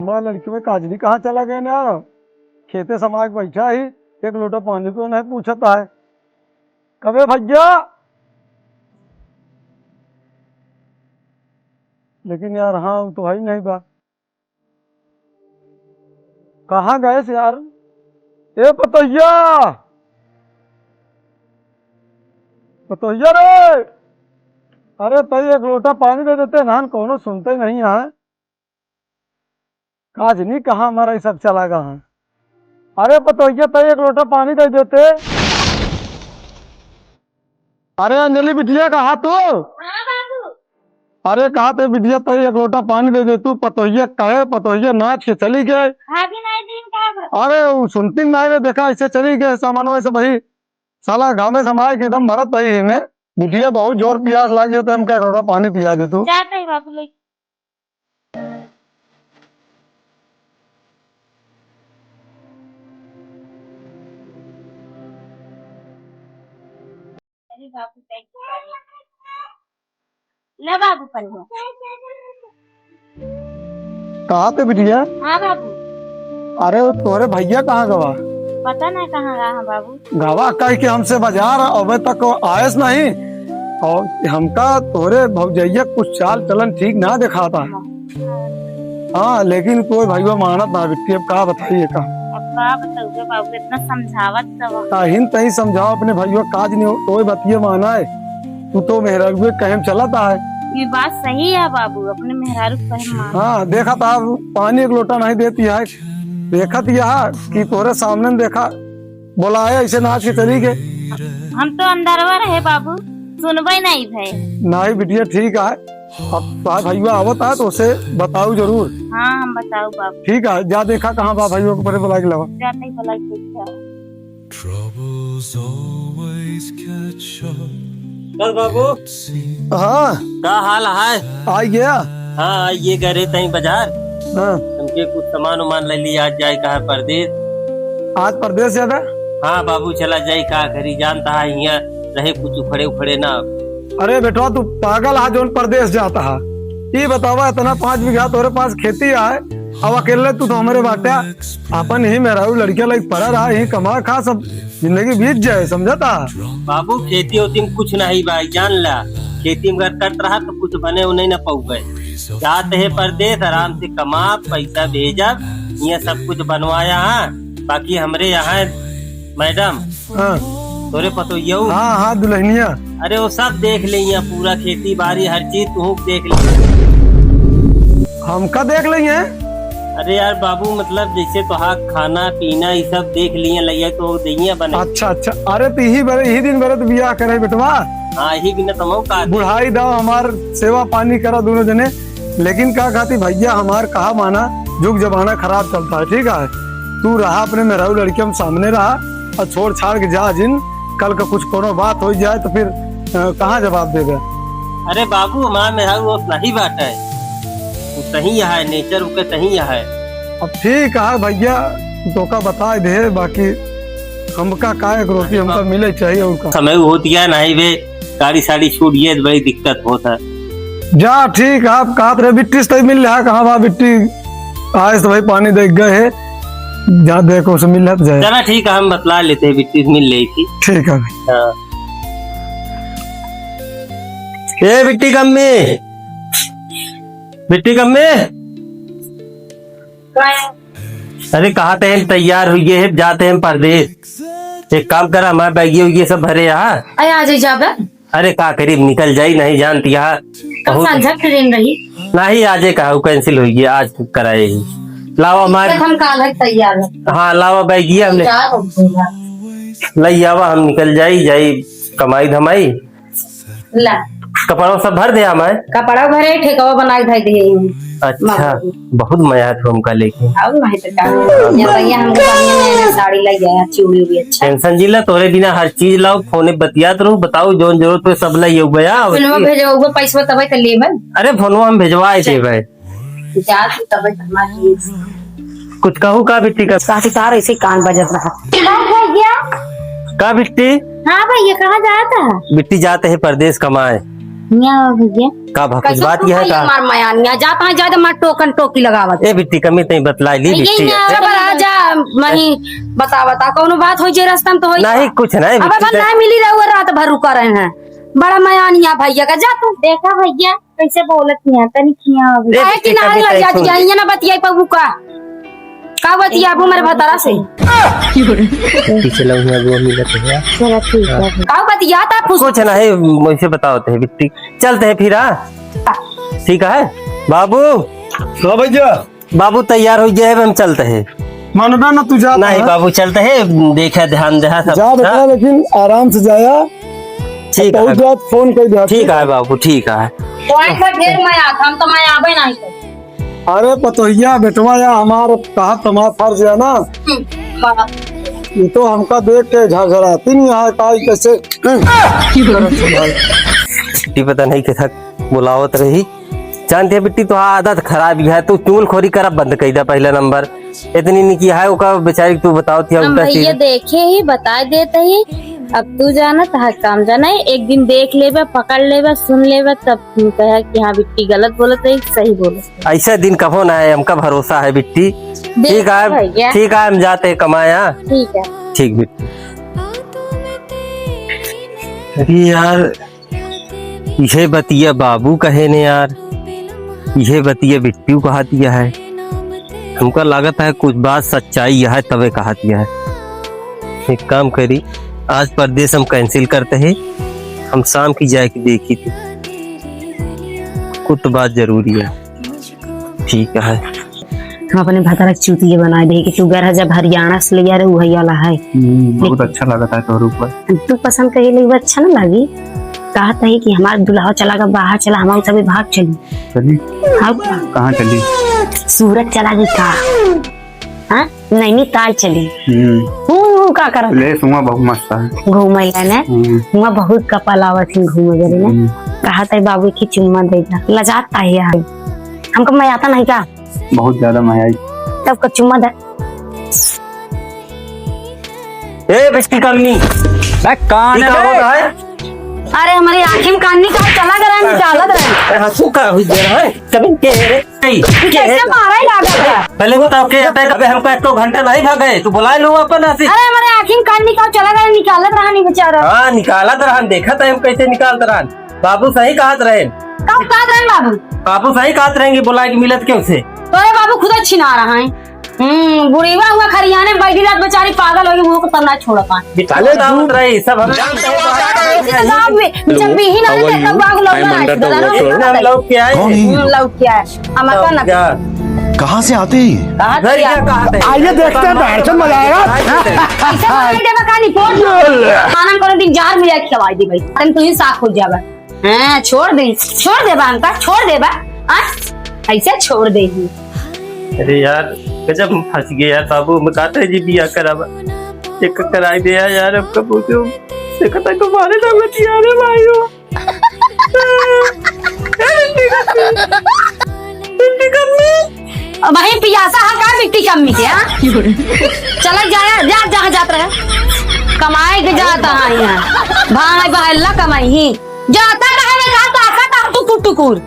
हमारा लड़की में काजली कहाँ चला गया ना। खेते समाज बैठा ही एक लोटा पानी को नहीं पूछता है। कबे भैया, लेकिन यार हाँ तो है ही नहीं बा। कहाँ गए से यार। ए पतैया, पतैया रे, अरे तई एक लोटा पानी दे देते ना, कोनो सुनते नहीं है। काजनी कहाँ हमारा ये सब चला गया है। अरे पतैया तई एक लोटा पानी दे देते। अरे अंजलि बिटिया कहा तू। हाँ बाबू। अरे कहा थे बिटिया तई एक लोटा पानी दे दे तू। पतोहिया कहे पतोहिया नाच के चली गए। भाभी नहीं दिन का। अरे वो सुनती नहीं रे, देखा ऐसे चली गए सामान वैसे भाई। साला गाँव में समाज के एकदम भरत भाई इन्हें। बिटिया बहुत जोर प्यास लगी तो हम क्या लोटा पानी पिया दे तू। जाते ही बाबू ले। अरे बाबू ले बाबू पर कहा थे बिटिया। हाँ बाबू। अरे वो तोरे भैया कहाँ गवा। पता नहीं कहाँ रहा बाबू। गवा कह के हमसे बाजार अबे तक आयस नहीं। और हमका तोरे भौजैया कुछ चाल चलन ठीक ना दिखा था। हाँ लेकिन कोई भैया मानत ना बिट्टी। अब कहा बताइए का। अब का बताऊँ बाबू, इतना समझावत सब। ताहिन तही समझाओ अपने भैया काज नहीं कोई बतिये माना है। तू तो मेहरारू कहीं चलाता है। ये बात सही है बाबू, अपने मेहरारू कहे मान। हाँ देखा था पानी एक लोटा नहीं देती है। देखा यह कि तोरे सामने देखा बोलाया ऐसे नाच के चली गए। हम तो अंदरवा रहे बाबू, सुनबे नहीं भाई। नहीं बिटिया ठीक है। अब भैया आवत है तो उसे बताओ जरूर। हाँ हम बताओ बाबू। ठीक है जा देखा कहाँ बा भैया को परे बुला के लवा। जाते ही बोला चल बाबू। हाँ का हाल है। आ गया। हाँ ये करे तई बाजार। हाँ हमके कुछ सामान उमान ले लिया, आज जाए कहा परदेश। आज परदेश ज्यादा। हाँ बाबू चला जाए का घरी, जानता है यहाँ रहे कुछ उखड़े उखड़े ना। अरे बेटा तू पागल है जो परदेश जाता है। ये बतावा इतना 5 बीघा तोरे पास खेती है। अब अकेले तू तो हमारे बाटा अपन ही मेरा लड़किया लाइक पड़ा रहा ही कमा खा सब जिंदगी बीत जाए समझता। बाबू खेती होती में कुछ नहीं भाई, जान ला। खेती में करत रहा तो कुछ बने उन्हें न पाऊ गए। जाते है परदेश आराम से कमा पैसा भेजा, ये सब कुछ बनवाया है। बाकी हमरे यहाँ मैडम हाँ तोरे पतो ये। हाँ हाँ दुल्हनिया। अरे वो सब देख लेंगे, पूरा खेती बाड़ी हर चीज तू देख ले। हमका देख लेंगे। अरे यार बाबू मतलब जैसे तो हाँ खाना पीना ये सब देख लिए लगे तो दहिया बने। अच्छा अच्छा। अरे तो यही दिन भरे तो बियाह करे बेटवा। हाँ यही बिना तमाम का बुढ़ाई दाव हमार सेवा पानी करा दोनों जने। लेकिन क्या कहती भैया हमार कहा माना जुग जमाना खराब चलता है। ठीक है तू रहा अपने मेहरारू लड़के हम सामने रहा और छोड़ छाड़ के जा जिन। कल का कुछ कोनो बात हो जाए तो फिर कहाँ जवाब देगा। अरे बाबू हमारा मेरा वो नहीं बात है, वो सही है नेचर के सही है। अब ठीक है भैया तो का बता दे। बाकी हमका का एक रोटी हमका मिले चाहिए उनका समय होती है नहीं वे गाड़ी साड़ी छूट ये बड़ी दिक्कत होता है। जा ठीक है। आप कहा रहे बिट्टी से मिल रहा कहाँ बा बिट्टी आए तो भाई पानी देख गए है। जा देखो उसे मिल रहा जाए। चला ठीक है हम बतला लेते हैं, बिट्टी मिल रही थी। ठीक है भाई। हाँ। ए बिट्टी कम में, बिट्टी कम में। अरे कहा थे हम तैयार हुए है जाते हैं परदेश। एक काम करा हमारे बैगी वगी सब भरे यहाँ। आ जाए। अरे का करीब निकल जाई नहीं जानती है ट्रेन रही नहीं आज कहा कैंसिल हुई आज कराएगी। लावा हमारे हम काल तैयार। हाँ लावा बैगिया हमने लई आवा हम निकल जाई कमाई धमाई। ला कपड़ा सब भर दे हमारे कपड़ा भरे ठेकावा बनाई धाई दिए। अच्छा बहुत मजा था हमका लेके। अब नहीं तो का ये हम नया साड़ी ले आया चूड़ी भी अच्छा। टेंशन जिला तोरे बिना हर चीज लाओ फोने बतियात रहूं। बताओ जो जरूरत पे सब लाई गया फोनवा भेजो पैसा तब त लेबे। अरे फोनवा हम भेजवाए देबे। जा तब हमारी कुछ कहूँ का बिट्टी का साथी तार ऐसे कान बजत रहा। भैया का बिट्टी। हाँ भैया कहाँ जाता है। बिट्टी जाते हैं परदेश कमाए। यहाँ भैया का कुछ बात यह है का मार मयानिया जाता है ज्यादा मार टोकन टोकी लगावत ए बिट्टी कमी तई बतलाई ली ये बिट्टी यहाँ बराबर आ जा मही बता कोनो बात हो जे रास्ता में तो होई नहीं कुछ नहीं अब बिट्टी नहीं मिली रहो रात भर रुका रहे हैं बड़ा मयानिया भैया का जा तू देखा भैया कैसे बोलत नहीं तनी खिया अभी ए काहे बिट्टी किनारे कमी लग तई जाती सुन। जाइए ना बतियाई पबू का बतिया अबू मेरे भतारा से पीछे लग में वो मिलत है चलो ठीक है का बतिया था कुछ नहीं मुझे बताओ है बिट्टी चलते हैं फिर ठीक है बाबू हाँ भैया बाबू तैयार हो जाए हम चलते हैं मानबे ना तू जा नहीं बाबू चलते हैं देखा ध्यान दे सब जा बेटा लेकिन आराम से जाया ठीक है बहुत बात फोन कर दिया ठीक है बाबू ठीक है पॉइंट पर ढेर मैं आता हम तो मैं आवे नहीं तो अरे पतोहिया बेटवा या हमारा कहा तुम्हारा फर्ज है ना ये तो हमका देख के झरझराती नहीं है का कैसे बिट्टी पता नहीं कैसा बुलावत रही जानते है बिट्टी तो आदत खराब ही है तू चूल खोरी कर बंद कर दे पहला नंबर इतनी नहीं किया है ओका बेचारी तू बताओ थी हम भैया देखे ही बता देते ही अब तू जाना तो काम जाना है एक दिन देख लेबे पकड़ लेबे सुन लेबे तब तू कहे कि हाँ बिट्टी गलत बोलत है सही बोलत ऐसा दिन कहो ना है हमका भरोसा है बिट्टी ठीक है भैया ठीक है हम जाते हैं कमाया ठीक है ठीक बिट्टी अरे यार यह बतिया बाबू कहे ने यार यह बतिया बिट्टू कहा दिया है हमको लागत है कुछ बात सच्चाई है तबे कहा दिया है एक काम करी आज परदेश हम कैंसिल करते हैं हम शाम की जाए की देखी थी कुछ बात जरूरी है ठीक है हम अपने भतारा चूतिए बना दे कि तू गरह जब हरियाणा से ले रहे वही वाला है बहुत अच्छा लगता है तोर ऊपर तू पसंद करे ले अच्छा ना लगी कहा था कि हमारा दुल्हा चला गया बाहर चला हमारे सभी भाग चली चली हाँ कहाँ चली सूरत चला गई का हाँ नैनीताल चली का कर ले सुमा बहुत मस्त है घूमे ने वहाँ बहुत कपल आवत थी घूमे गए ने कहा था बाबू की चुम्मा दे लजाता है यार हमको मैं आता नहीं का बहुत ज्यादा माया तब का चुम्मा दे ए बेटी करनी कौन है अरे हमारी आँखें में कान निकाल चला गया निकाला रहा हंसू का हुई दे रहा है कभी के रे कैसे मारा ही लागा पहले बताओ के अबे हमको एक तो घंटा नहीं भागे तू बुला लो अपन ऐसे अरे हमारे आँखें में कान निकाल चला गया निकालत रहा नहीं बेचारा हाँ निकाला तरह देखा था हम कैसे निकालते रहा बाबू सही कहत रहे कब कहा रहे बाबू बाबू सही कहत रहेंगे बुला के मिलत क्यों से तोरे बाबू खुद छिना रहा है बुढ़ीवा हुआ खरियाने बैठी रात बेचारी पागल होगी वो को तन्ना छोड़ पाए पहले दावत रही सब हम जानते हैं जब भी ही ना तब बाग हम लोग क्या है लौट क्या है हमारा ना क्या कहाँ से आते हैं घर क्या कहते हैं आइए देखते हैं बैठ चल मजा आएगा ऐसे बोल दे बका नहीं पोट खाना को दिन जार मिला के खवाई दी भाई तुम तो ही साख हो जावा हां छोड़ दे बांका छोड़ दे बा ऐसे छोड़ दे ही अरे यार गजब फंस गए यार बाबू मैं कहते हैं जी बिया करावा एक कराई दे यार अब कब पूछो देखता को मारे ना मत यार भाईओ बिट्टी कम्मी अब भाई पियासा है का बिट्टी कम्मी के चला जा जहाँ जात रहे कमाए के जाता है यहाँ भाई बहल्ला कमाई ही जाता रहे मैं कहा ताकत टुकुर टुकुर